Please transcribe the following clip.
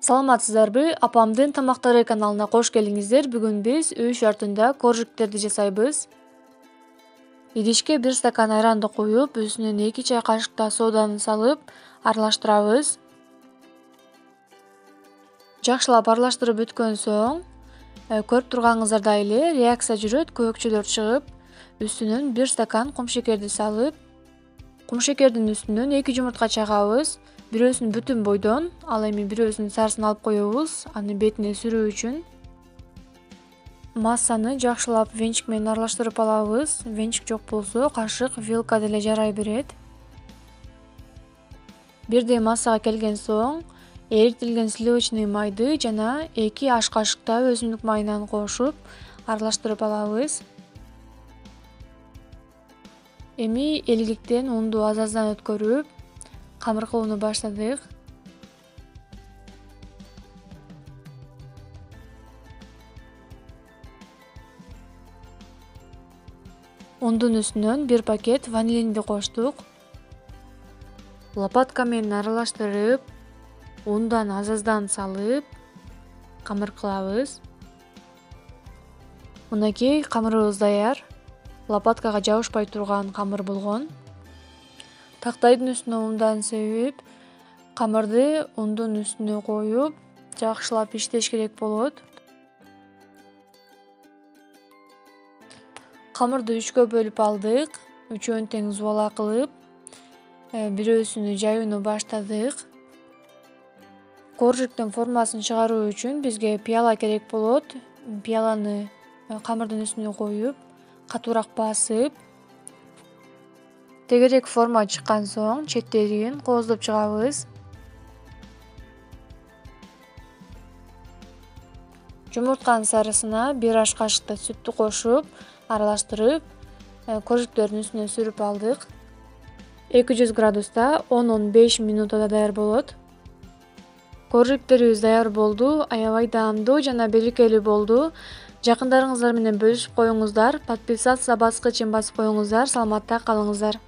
Саламатсыздарбы? Апамдын тамактары каналына кош келиңиздер. Бүгүн биз үй шартында коржиктерди жасайбыз. Идишке 1 стакан айранды коюп, үстүнө 2 чай кашыктаа соданы салып, аралаштырабыз. Жакшылап аралаштырып бүткөн соң, көрүп турганыңыздардай эле реакция жүрөт, көбүкчөлөр чыгып, үстүнөн 1 стакан кумшекерди салып, кумшекердин үстүнөн 2 жумуртка чагабыз. Бирөөсүн бүтүн бойдон, ал эми бирөөсүнүн сарысын алып коебуз, аны бетине сүрүү үчүн. Массаны жакшылап венчик менен аралаштырып алабыз. Венчик жок болсо, кашык, вилка деле жарай берет. Бирдей массага келген соң, эритилген сливочный майды жана 2 аш кашыктап өсүмдүк майынан кошуп, аралаштырып алабыз. Эми элгиктен унду аз-аздан өткөрүп, камыр кылууну баштадык. Ундун үстүнөн 1 пакет ванилинди коштук. Лопатка менен аралаштырып, ундан аз-аздан салып, камыр кылабыз. Мынакей камырыбыз даяр. Лопаткага жабышпай турган камыр болгон. Тактайдын үстүнө ундан себип, камырды ундун үстүнө коюп, жакшылап иштеш керек болот. Камырды 3кө бөлүп алдык. Үчөөнү тең зубала кылып, бирөөсүнү жаюуну баштадык. Коржиктин формасын чыгаруу үчүн бизге пияла керек болот. Пияланы камырдын үстүнө коюп, катуураак басып, тегерек форма чыккан соң четтерин кооздоп чыгабыз. Жумуртканын сарысына 1 аш кашыктай сүттү кошуп, аралаштырып, коржиктердин үстүнө сүрүп алдык. 200 градуста 10-15 минутада даяр болот. Коржиктерибиз даяр болду. Аябай даамдуу жана берекелүү болду. Жакындарыңыздар менен бөлүшүп коюңуздар. Подписаться баскычын басып коюңуздар. Саламатта калыңыздар.